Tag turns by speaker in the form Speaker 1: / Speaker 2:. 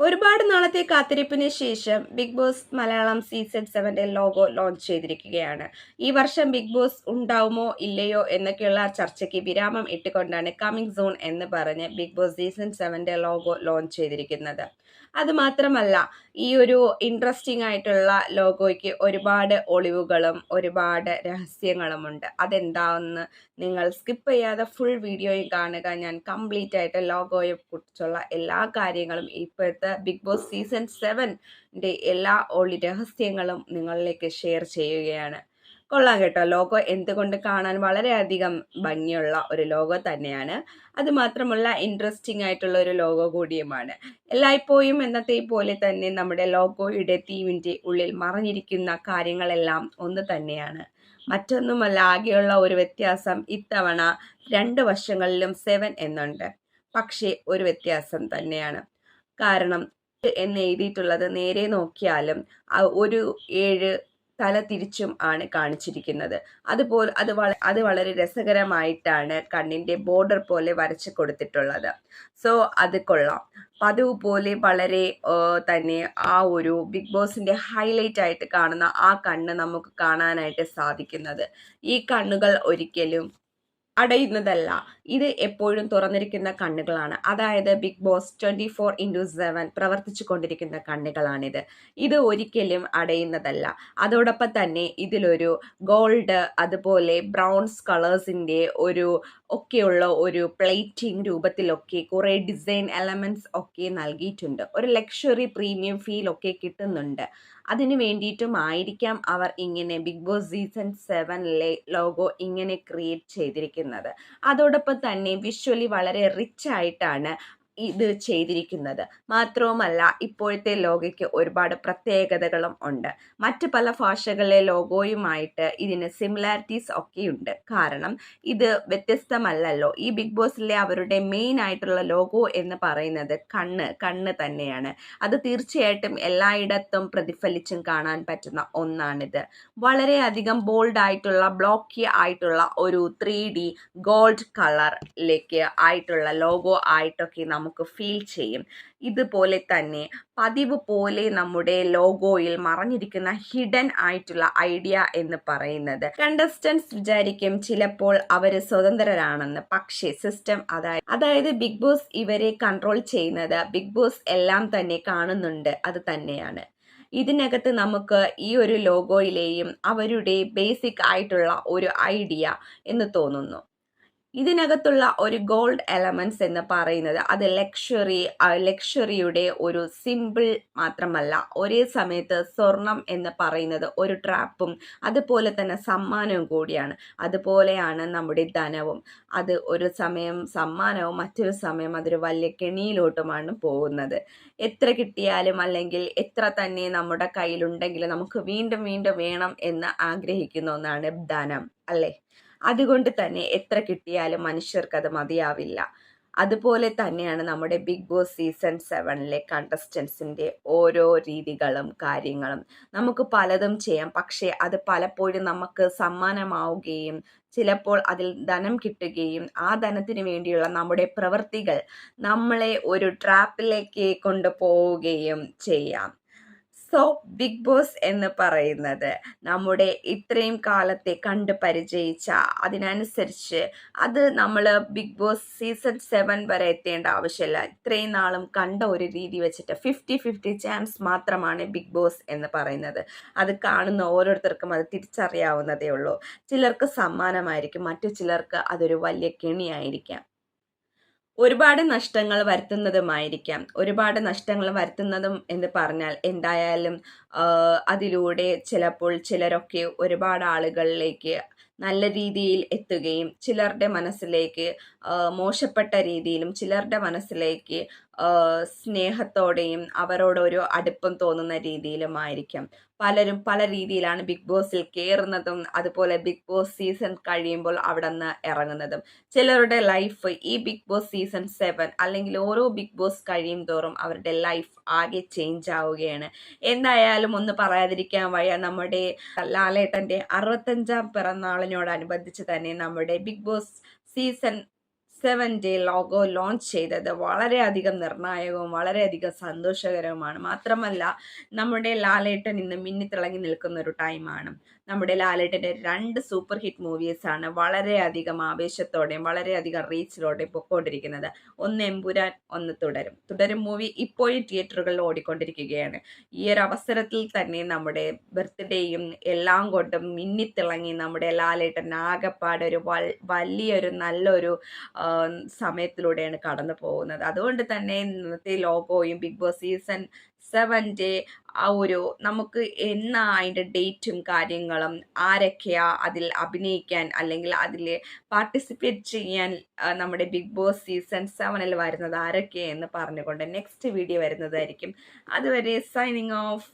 Speaker 1: ഒരുപാട് നാളത്തെ കാത്തിരിപ്പിന് ശേഷം Bigg Boss Malayalam season 7 logo launch ചെയ്തിരിക്കുകയാണ്. ഈ വർഷം ബിഗ് ബോസ് ഉണ്ടാവുമോ ഇല്ലയോ എന്നൊക്കെയുള്ള ചർച്ചയ്ക്ക് വിരാമം ഇട്ടുകൊണ്ടാണ് കമ്മിങ് സൂൺ എന്ന് പറഞ്ഞ് Bigg Boss season 7 logo launch ചെയ്തിരിക്കുന്നത്. അത് മാത്രമല്ല, ഈ ഒരു ഇൻട്രസ്റ്റിംഗ് ആയിട്ടുള്ള ലോഗോയ്ക്ക് ഒരുപാട് ഒളിവുകളും ഒരുപാട് രഹസ്യങ്ങളുമുണ്ട്. അതെന്താണെന്ന് നിങ്ങൾ സ്കിപ്പ് ചെയ്യാതെ ഫുൾ വീഡിയോയും കാണുക. ഞാൻ കംപ്ലീറ്റ് ആയിട്ട് ലോഗോയെ കുറിച്ചുള്ള എല്ലാ കാര്യങ്ങളും ഇപ്പോഴത്തെ ബിഗ് ബോസ് സീസൺ 7ന്റെ എല്ലാ രഹസ്യങ്ങളും നിങ്ങളിലേക്ക് ഷെയർ ചെയ്യുകയാണ്. കൊള്ളാം കേട്ടോ. ലോഗോ എന്തുകൊണ്ട് കാണാൻ വളരെയധികം ഭംഗിയുള്ള ഒരു ലോഗോ തന്നെയാണ്. അത് മാത്രമല്ല, ഇൻട്രസ്റ്റിംഗ് ആയിട്ടുള്ള ഒരു ലോഗോ കൂടിയുമാണ്. എല്ലായ്പ്പോഴും എന്നത്തെ പോലെ തന്നെ നമ്മുടെ ലോഗോയുടെ തീമിന്റെ ഉള്ളിൽ മറഞ്ഞിരിക്കുന്ന കാര്യങ്ങളെല്ലാം ഒന്ന് തന്നെയാണ്. മറ്റൊന്നുമല്ല, ആകെയുള്ള ഒരു വ്യത്യാസം ഇത്തവണ 2 വശങ്ങളിലും 7 എന്നുണ്ട്. പക്ഷേ ഒരു വ്യത്യാസം തന്നെയാണ്. കാരണം എന്ന് എഴുതിയിട്ടുള്ളത് നേരെ നോക്കിയാലും ഒരു 7 തല തിരിച്ചും ആണ് കാണിച്ചിരിക്കുന്നത്. അത് വളരെ രസകരമായിട്ടാണ് കണ്ണിന്റെ ബോർഡർ പോലെ വരച്ചു കൊടുത്തിട്ടുള്ളത്. സോ അത് കൊള്ളാം. പതിവ് പോലെ വളരെ തന്നെ ആ ഒരു ബിഗ് ബോസിന്റെ ഹൈലൈറ്റ് ആയിട്ട് കാണുന്ന ആ കണ്ണ് നമുക്ക് കാണാനായിട്ട് സാധിക്കുന്നത്. ഈ കണ്ണുകൾ ഒരിക്കലും അടയുന്നതല്ല. ഇത് എപ്പോഴും തുറന്നിരിക്കുന്ന കണ്ണുകളാണ്. അതായത് ബിഗ് ബോസ് 24/7 പ്രവർത്തിച്ചു കൊണ്ടിരിക്കുന്ന കണ്ണുകളാണിത്. ഇത് ഒരിക്കലും അടയുന്നതല്ല. അതോടൊപ്പം തന്നെ ഇതിലൊരു ഗോൾഡ്, അതുപോലെ ബ്രൗൺസ് കളേഴ്സിന്റെ ഒക്കെയുള്ള ഒരു പ്ലേറ്റിംഗ് രൂപത്തിലൊക്കെ കുറേ ഡിസൈൻ എലമെന്റ്സ് ഒക്കെ നൽകിയിട്ടുണ്ട്. ഒരു ലക്ഷറി പ്രീമിയം ഫീൽ ഒക്കെ കിട്ടുന്നുണ്ട്. അതിനു വേണ്ടിയിട്ടും ആയിരിക്കാം അവർ ഇങ്ങനെ ബിഗ് ബോസ് സീസൺ 7ലെ ലോഗോ ഇങ്ങനെ ക്രിയേറ്റ് ചെയ്തിരിക്കുന്നത്. അതോടൊപ്പം തന്നെ വിഷ്വലി വളരെ റിച്ച് ആയിട്ടാണ് ഇത് ചെയ്തിരിക്കുന്നത്. മാത്രവുമല്ല, ഇപ്പോഴത്തെ ലോഗോയ്ക്ക് ഒരുപാട് പ്രത്യേകതകളും ഉണ്ട്. മറ്റ് പല ഭാഷകളിലെ ലോഗോയുമായിട്ട് ഇതിന് സിമിലാരിറ്റീസ് ഒക്കെയുണ്ട്. കാരണം ഇത് വ്യത്യസ്തമല്ലല്ലോ. ഈ ബിഗ് ബോസിലെ അവരുടെ മെയിൻ ആയിട്ടുള്ള ലോഗോ എന്ന് പറയുന്നത് കണ്ണ് തന്നെയാണ്. അത് തീർച്ചയായിട്ടും എല്ലായിടത്തും പ്രതിഫലിച്ചും കാണാൻ പറ്റുന്ന ഒന്നാണിത്. വളരെയധികം ബോൾഡ് ആയിട്ടുള്ള ബ്ലോക്കി ആയിട്ടുള്ള ഒരു 3D ഗോൾഡ് കളറിലേക്ക് ആയിട്ടുള്ള ലോഗോ ആയിട്ടൊക്കെ നമുക്ക് ഫീൽ ചെയ്യും. ഇതുപോലെ തന്നെ പതിവ് പോലെ നമ്മുടെ ലോഗോയിൽ മറഞ്ഞിരിക്കുന്ന ഹിഡൻ ആയിട്ടുള്ള ഐഡിയ എന്ന് പറയുന്നത്, കണ്ടസ്റ്റൻസ് വിചാരിക്കും ചിലപ്പോൾ അവര് സ്വതന്ത്രരാണെന്ന്. പക്ഷേ സിസ്റ്റം അതായത് ബിഗ് ബോസ് ഇവരെ കൺട്രോൾ ചെയ്യുന്നത് ബിഗ് ബോസ് എല്ലാം തന്നെ കാണുന്നുണ്ട്. അത് തന്നെയാണ് ഇതിനകത്ത് നമുക്ക് ഈ ഒരു ലോഗോയിലെയും അവരുടെ ബേസിക് ആയിട്ടുള്ള ഒരു ഐഡിയ എന്ന് തോന്നുന്നു. ഇതിനകത്തുള്ള ഒരു ഗോൾഡ് എലമെന്റ്സ് എന്ന് പറയുന്നത് അത് ലക്ഷറിയുടെ ഒരു സിമ്പിൾ മാത്രമല്ല, ഒരേ സമയത്ത് സ്വർണം എന്ന് പറയുന്നത് ഒരു ട്രാപ്പും അതുപോലെ തന്നെ സമ്മാനവും കൂടിയാണ്. അതുപോലെയാണ് നമ്മുടെ ധനവും. അത് ഒരു സമയം സമ്മാനവും മറ്റൊരു സമയം അതൊരു വലിയ കെണിയിലോട്ടുമാണ് പോകുന്നത്. എത്ര കിട്ടിയാലും അല്ലെങ്കിൽ എത്ര തന്നെ നമ്മുടെ കയ്യിലുണ്ടെങ്കിലും നമുക്ക് വീണ്ടും വീണ്ടും വേണം എന്ന് ആഗ്രഹിക്കുന്ന ഒന്നാണ് ധനം, അല്ലേ? അതുകൊണ്ട് തന്നെ എത്ര കിട്ടിയാലും മനുഷ്യർക്ക് അത് മതിയാവില്ല. അതുപോലെ തന്നെയാണ് നമ്മുടെ ബിഗ് ബോസ് സീസൺ 7ലെ കണ്ടസ്റ്റൻസിന്റെ ഓരോ രീതികളും കാര്യങ്ങളും. നമുക്ക് പലതും ചെയ്യാം, പക്ഷേ അത് പലപ്പോഴും നമുക്ക് സമ്മാനമാവുകയും ചിലപ്പോൾ അതിൽ ധനം കിട്ടുകയും ആ ധനത്തിന് വേണ്ടിയുള്ള നമ്മുടെ പ്രവൃത്തികൾ നമ്മളെ ഒരു ട്രാപ്പിലേക്ക് കൊണ്ടുപോവുകയും ചെയ്യാം. സോ ബിഗ് ബോസ് എന്ന് പറയുന്നത് നമ്മുടെ ഇത്രയും കാലത്തെ കണ്ട് പരിചയിച്ച അതിനനുസരിച്ച് അത് നമ്മൾ ബിഗ് ബോസ് സീസൺ 7 വരെ എത്തേണ്ട ആവശ്യമില്ല. ഇത്രയും നാളും കണ്ട ഒരു രീതി വെച്ചിട്ട് 50-50 ചാൻസ് മാത്രമാണ് ബിഗ് ബോസ് എന്ന് പറയുന്നത്. അത് കാണുന്ന ഓരോരുത്തർക്കും അത് തിരിച്ചറിയാവുന്നതേ ഉള്ളൂ. ചിലർക്ക് സമ്മാനമായിരിക്കും, മറ്റു ചിലർക്ക് അതൊരു വലിയ കെണിയായിരിക്കാം. ഒരുപാട് നഷ്ടങ്ങൾ വരുത്തുന്നതും എന്ന് പറഞ്ഞാൽ എന്തായാലും അതിലൂടെ ചിലപ്പോൾ ചിലരൊക്കെ ഒരുപാട് ആളുകളിലേക്ക് നല്ല രീതിയിൽ എത്തുകയും ചിലരുടെ മനസ്സിലേക്ക് മോശപ്പെട്ട രീതിയിലും ചിലരുടെ മനസ്സിലേക്ക് സ്നേഹത്തോടെയും അവരോടൊരു അടുപ്പം തോന്നുന്ന രീതിയിലുമായിരിക്കും. പലരും പല രീതിയിലാണ് ബിഗ് ബോസിൽ കയറുന്നതും അതുപോലെ ബിഗ് ബോസ് സീസൺ കഴിയുമ്പോൾ അവിടെ നിന്ന് ഇറങ്ങുന്നതും. ചിലരുടെ ലൈഫ് ഈ ബിഗ് ബോസ് സീസൺ 7 അല്ലെങ്കിൽ ഓരോ ബിഗ് ബോസ് കഴിയും തോറും അവരുടെ ലൈഫ് ആകെ ചേഞ്ച് ആവുകയാണ്. എന്തായാലും ഒന്ന് പറയാതിരിക്കാൻ വയ്യ, നമ്മുടെ ലാലേട്ടന്റെ 65ാം പിറന്നാളിനോടനുബന്ധിച്ച് തന്നെ നമ്മുടെ ബിഗ് ബോസ് സീസൺ സെവൻ്റെ ലോഗോ ലോഞ്ച് ചെയ്തത് വളരെയധികം നിർണായകവും വളരെയധികം സന്തോഷകരവുമാണ്. മാത്രമല്ല നമ്മുടെ ലാലേട്ടൻ ഇന്ന് മിന്നിത്തിളങ്ങി നിൽക്കുന്ന ഒരു ടൈമാണ്. നമ്മുടെ ലാലേട്ടൻ്റെ 2 സൂപ്പർ ഹിറ്റ് മൂവീസാണ് വളരെയധികം ആവേശത്തോടെയും വളരെയധികം റീച്ചിലോടെയും പൊയ്ക്കൊണ്ടിരിക്കുന്നത്. ഒന്ന് എമ്പുരാൻ, ഒന്ന് തുടരും. തുടരും മൂവി ഇപ്പോഴും തിയേറ്ററുകളിൽ ഓടിക്കൊണ്ടിരിക്കുകയാണ്. ഈ ഒരു അവസരത്തിൽ തന്നെ നമ്മുടെ ബർത്ത്ഡേയും എല്ലാം കൊണ്ടും മിന്നിത്തിളങ്ങി നമ്മുടെ ലാലേട്ടൻ ആകെപ്പാടെ ഒരു വലിയൊരു നല്ലൊരു സമയത്തിലൂടെയാണ് കടന്നു പോകുന്നത്. അതുകൊണ്ട് തന്നെ ഇന്നത്തെ ലോഗോയും ബിഗ് ബോസ് സീസൺ 7ൻ്റെ ആ ഒരു നമുക്ക് എന്നാ അതിൻ്റെ ഡേറ്റും കാര്യങ്ങളും ആരൊക്കെയാ അതിൽ അഭിനയിക്കാൻ അല്ലെങ്കിൽ അതിൽ പാർട്ടിസിപ്പേറ്റ് ചെയ്യാൻ നമ്മുടെ ബിഗ് ബോസ് സീസൺ 7ൽ വരുന്നത് ആരൊക്കെയെന്ന് പറഞ്ഞുകൊണ്ട് നെക്സ്റ്റ് വീഡിയോ വരുന്നതായിരിക്കും. അതുവരെ സൈനിങ് ഓഫ്.